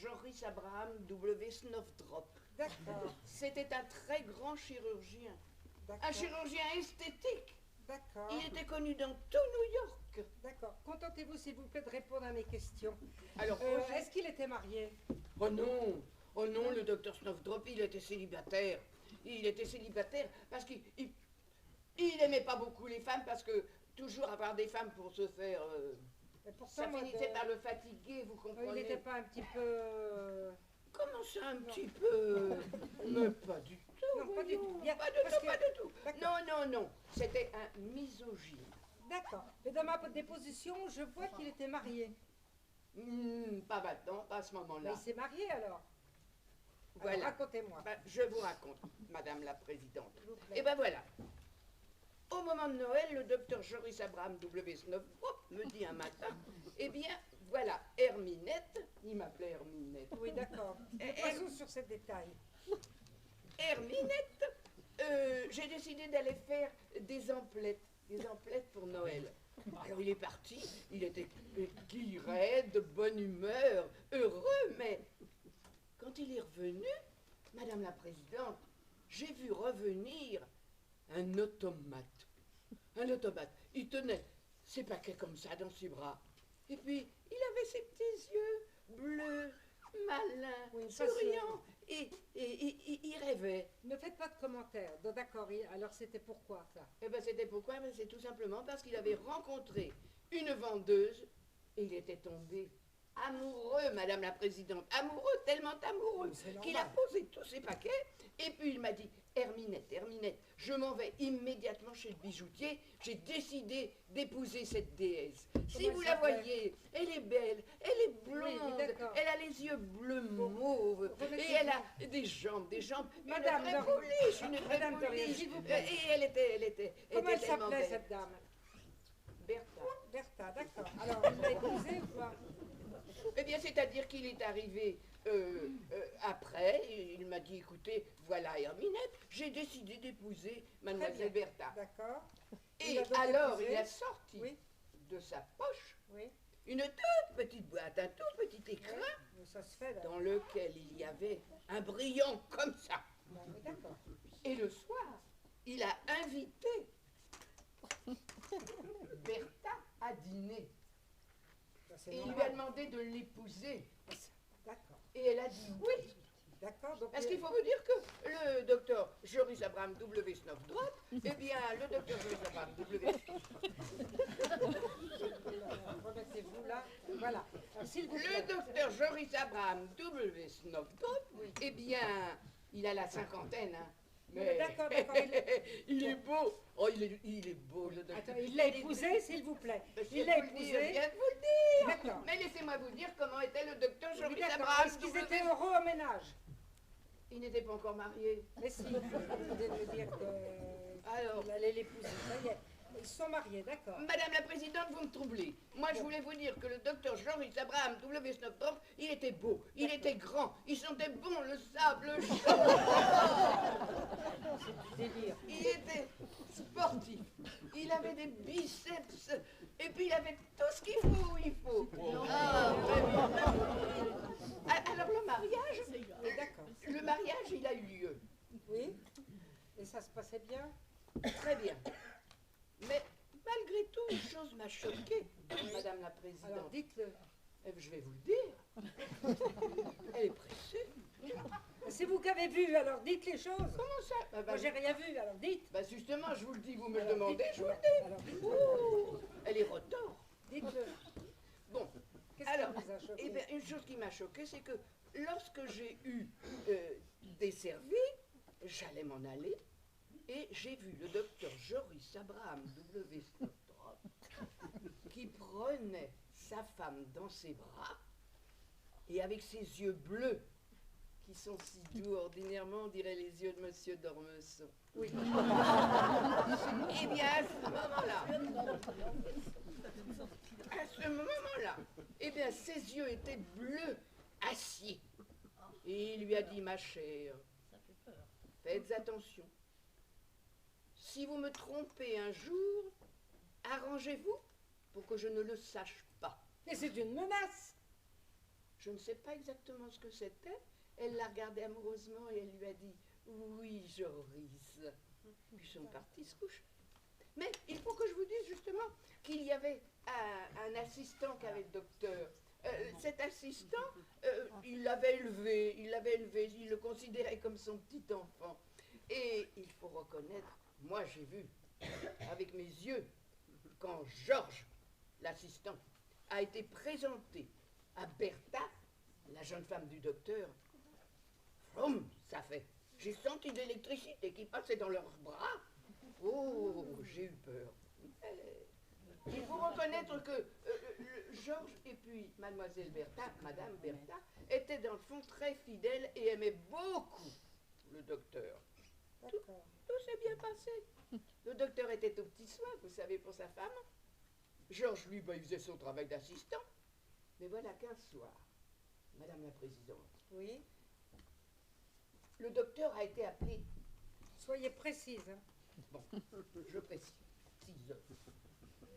Joris Abraham W. Snowdrop. D'accord, C'était un très grand chirurgien. Un d'accord, chirurgien esthétique. d'accord, Il était connu dans tout New York. d'accord. Contentez-vous, s'il vous plaît, de répondre à mes questions. Alors, Est-ce qu'il était marié? oh non, le docteur Snowdrop, il était célibataire. Il était célibataire parce qu'il aimait pas beaucoup les femmes parce que toujours avoir des femmes pour se faire... Et pourtant, ça moi, finissait par le fatiguer, vous comprenez. il n'était pas un petit peu... Comment ça, un petit peu? Mais pas du tout. Non, pas du tout. Bien, Pas du parce tout, que- pas du tout. D'accord. Non. C'était un misogyne. D'accord. Mais dans ma déposition, je vois qu'il était marié. Pas maintenant, pas à ce Mais moment-là. il s'est marié alors. Voilà. Alors, racontez-moi. Ben, je vous raconte, Madame la Présidente. S'il vous plaît. Et ben voilà. Au moment de Noël, le docteur Joris Abraham W. Snowdrop me dit un matin, eh bien, voilà, Herminette, il m'appelait Herminette. Oui, d'accord. Passons sur ces détails. Herminette, j'ai décidé d'aller faire des emplettes pour Noël. Alors il est parti, il était qui raide, de bonne humeur, heureux, mais quand il est revenu, Madame la Présidente, j'ai vu revenir un automate. Un automate. Il tenait ses paquets comme ça dans ses bras. Et puis, il avait ses petits yeux bleus, malins, Oui, ça, souriants. Et il rêvait. Ne faites pas de commentaires. D'accord, alors c'était pourquoi ça? Eh bien, c'était pourquoi? Ben, c'est tout simplement parce qu'il avait rencontré une vendeuse et il était tombé amoureux, Madame la Présidente. Amoureux, tellement amoureux, C'est normal. qu'il a posé tous ses paquets. Et puis il m'a dit, Herminette, je m'en vais immédiatement chez le bijoutier. J'ai décidé d'épouser cette déesse. Si Comment vous elle la s'appelait? voyez, elle est belle, elle est blonde, d'accord. elle a les yeux bleus mauves, remettez-vous. et elle a des jambes, Madame une vraie Dorian. pouliche, une vraie Madame Dorian, pouliche. s'il vous plaît. Et elle était Comment elle tellement s'appelait belle. cette dame? Bertha. Bertha, d'accord. Alors, vous l'avez épousée ou pas? Eh bien, c'est-à-dire qu'il est arrivé après, et il m'a dit, écoutez, voilà Herminette, j'ai décidé d'épouser Mademoiselle bien. Bertha. D'accord. Et Il a donc alors, épousé. il a sorti Oui, de sa poche oui. une toute petite boîte, un tout petit écrin, Mais ça se fait là. dans lequel il y avait un brillant comme ça. Non, mais d'accord. Et le soir, il a invité Bertha à dîner. Ça, c'est Et il lui a normal. demandé de l'épouser. D'accord. Et elle a dit oui. D'accord. Donc, Parce qu'il faut vous dire que le docteur Joris Abraham W. Snowdrop, eh bien, le docteur Joris Abraham W. remettez-vous là. Voilà. Alors, s'il vous plaît. Le docteur Joris Abraham W. Snowdrop, eh bien, il a la cinquantaine, hein. Mais D'accord. il est beau. Oh, il est beau, le docteur. Attends, il l'a épousée, s'il vous plaît. Je Il viens l'a de vous le dire, je épousée. viens de vous le dire. D'accord. Mais laissez-moi vous dire comment était le docteur Oui, Joris d'accord. Abraham Est-ce qu'ils W. étaient heureux au ménage? Il n'était pas encore marié. Mais si, vous venez de me dire que Alors. il allait l'épouser. Ça y est, ils sont mariés, d'accord. Madame la Présidente, vous me troublez. Moi, je voulais vous dire que le docteur Joris Abraham W. Snowdrop, il était beau, il était grand, il sentait bon le sable chaud. Délire. Il était sportif, il avait des biceps, et puis il avait tout ce qu'il faut où il faut. Ah, vraiment. Alors le mariage, D'accord. le mariage, il a eu lieu. Oui. Et ça se passait bien? Très bien. Mais malgré tout, une chose m'a choquée, Madame la Alors Présidente. dites-le. Je vais vous le dire. Elle est pressée. C'est vous qui avez vu, alors dites les choses. Comment ça? Moi j'ai rien vu, alors dites. Bah justement, je vous le dis, vous me le Alors, demandez, dites- je vous le dis. Alors dites-le. Ouh, elle est retors. Dites-le. Bon, Qu'est-ce alors, qui vous a choqué? eh bien, une chose qui m'a choquée, c'est que lorsque j'ai eu desservi, j'allais m'en aller, et j'ai vu le docteur Joris Abraham W. Snowdrop qui prenait sa femme dans ses bras, et avec ses yeux bleus, qui sont si doux ordinairement, on dirait les yeux de Monsieur d'Ormesson. Oui. Eh bien, à ce moment-là, eh bien, ses yeux étaient bleus, acier. Et il lui a dit, ma chère, faites attention. Si vous me trompez un jour, arrangez-vous pour que je ne le sache pas. Mais c'est une menace. Je ne sais pas exactement ce que c'était. Elle l'a regardé amoureusement et elle lui a dit « Oui, Joris ». Puis ils sont partis se coucher. Mais il faut que je vous dise justement qu'il y avait un assistant qu'avait le docteur. Cet assistant, il l'avait élevé, il le considérait comme son petit enfant. Et il faut reconnaître, moi j'ai vu avec mes yeux, quand Georges, l'assistant, a été présenté à Bertha, la jeune femme du docteur, vroom, ça fait. J'ai senti de l'électricité qui passait dans leurs bras. Oh, j'ai eu peur. Il faut reconnaître que Georges et puis mademoiselle Bertha, madame Bertha, étaient dans le fond très fidèles et aimaient beaucoup le docteur. Tout s'est bien passé. Le docteur était aux petits soins, vous savez, pour sa femme. Georges, lui, il faisait son travail d'assistant. Mais voilà qu'un soir, madame la présidente, Oui. le docteur a été appelé. Soyez précise. Hein. Bon, je précise.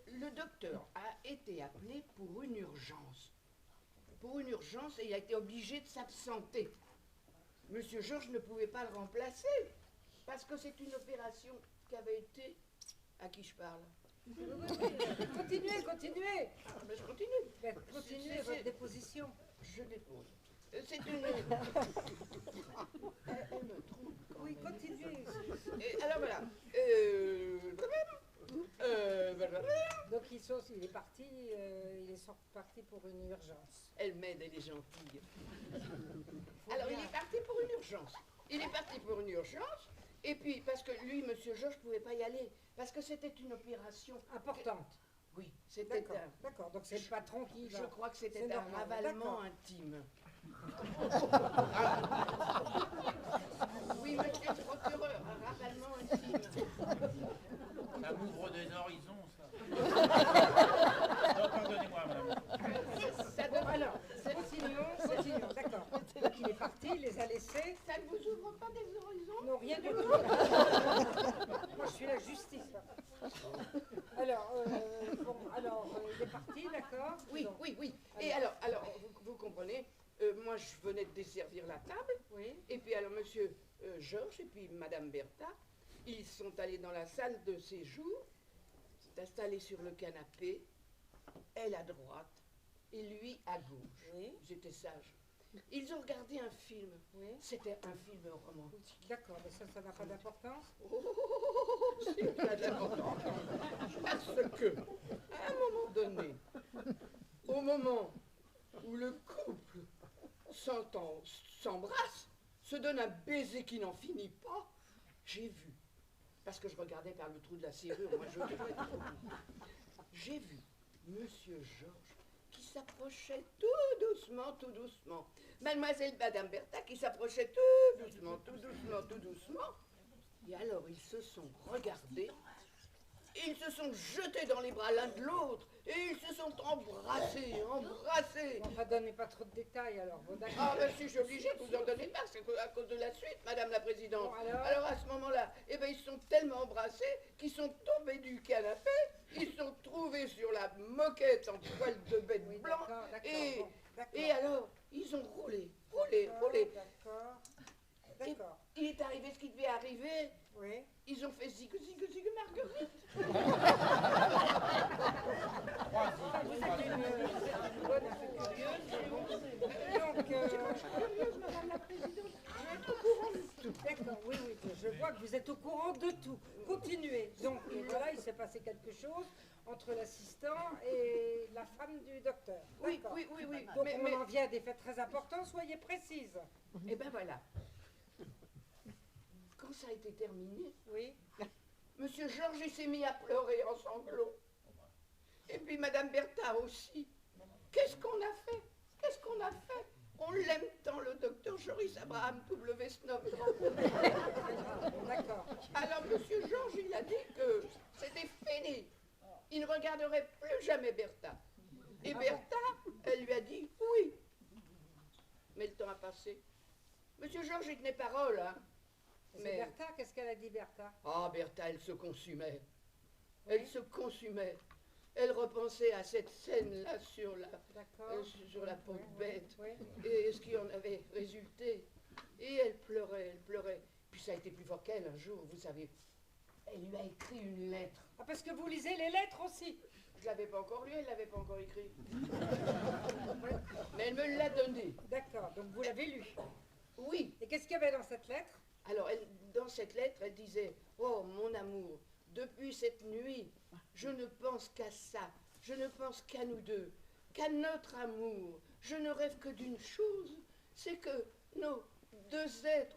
Le docteur a été appelé pour une urgence. Pour une urgence, et il a été obligé de s'absenter. Monsieur Georges ne pouvait pas le remplacer, parce que c'est une opération qui avait été... À qui je parle? Continuez, continuez. Ah, mais je continue. Continuez votre déposition. Je dépose. C'est une... Elle me trompe quand Oui, même. continuez. Et alors voilà. Donc il est parti, parti pour une urgence. Elle m'aide, elle est gentille. Alors il est parti pour une urgence. Il est parti pour une urgence. Et puis, parce que lui, monsieur Georges, ne pouvait pas y aller. Parce que c'était une opération... Importante. Oui, c'était D'accord, d'accord. Donc c'est le patron qui va. Je crois que c'était C'est un normal, ravalement d'accord. intime. Oui, monsieur le procureur, un ravalement intime. Ça m'ouvre des horizons, ça. Non, pardonnez-moi, madame. Ça Bon, devrait- alors, continuons, d'accord. Donc il est parti, il les a laissés. ça ne vous ouvre pas des horizons? Non, rien du tout. Moi, je suis la justice. Là. Alors, il est parti, d'accord. Oui, Donc, oui, oui. Et alors vous comprenez, moi je venais de desservir la table, Oui. et puis alors monsieur Georges et puis madame Bertha, ils sont allés dans la salle de séjour, s'est installé sur le canapé, elle à droite, et lui à gauche. Oui. J'étais sage. Ils ont regardé un film. Oui. C'était un film romantique. D'accord, mais ça n'a pas d'importance. Oh, c'est pas d'importance. Parce que, à un moment donné, au moment où le couple s'embrasse, se donne un baiser qui n'en finit pas, j'ai vu, parce que je regardais par le trou de la serrure, moi je j'ai vu Monsieur Georges qui s'approchait tout doucement, Mademoiselle Madame Bertha qui s'approchait tout doucement, et alors ils se sont regardés, ils se sont jetés dans les bras l'un de l'autre, et ils se sont embrassés. Enfin, donnez pas trop de détails alors. Bon, d'accord. Ah ben si je suis obligée de vous en donner pas, c'est à cause de la suite, Madame la Présidente. Bon, alors Alors à ce moment-là, eh ben, ils se sont tellement embrassés qu'ils sont tombés du canapé, ils se sont trouvés sur la moquette en poil de bête Oui, blanc, d'accord, d'accord. et, Bon, d'accord. et alors ils ont roulé. D'accord. D'accord. Il est arrivé ce qui devait arriver, Oui. ils ont fait zig Marguerite. Vous êtes une bonne un peu curieuse. Donc, Curieuse, Madame la Présidente, je vais être au courant de tout. d'accord, oui, je vois que vous êtes au courant de tout. Continuez. Donc, voilà, il s'est passé quelque chose entre l'assistant et la femme du docteur. Oui, D'accord. oui. Donc, Mais- on en vient à des faits très importants, soyez précise. Eh ben voilà. Quand ça a été terminé, Oui. Monsieur Georges il s'est mis à pleurer en sanglots. Et puis Madame Bertha aussi. Qu'est-ce qu'on a fait? On l'aime tant, le docteur Joris Abraham W. Snowdrop. D'accord. Alors Monsieur Georges, il a dit que c'était fini. Il ne regarderait plus jamais Bertha. Et Bertha, elle lui a dit oui. Mais le temps a passé. Monsieur Georges, il tenait parole, hein. C'est Mais- Bertha, qu'est-ce qu'elle a dit, Bertha? Ah, Bertha, elle se consumait. Elle se consumait. elle repensait à cette scène-là sur D'accord. sur la pauvre bête, Ouais. et ce qui en avait résulté. Et elle pleurait. Puis ça a été plus fort qu'elle un jour, vous savez. Elle lui a écrit une lettre. Ah, parce que vous lisez les lettres aussi. Je l'avais pas encore lu, elle l'avait pas encore écrit. Mais elle me l'a donnée. D'accord, donc vous l'avez lu. Oui. Et qu'est-ce qu'il y avait dans cette lettre? Alors, dans cette lettre, elle disait « Oh, mon amour, depuis cette nuit, je ne pense qu'à ça. Je ne pense qu'à nous deux, qu'à notre amour. Je ne rêve que d'une chose, c'est que nos deux êtres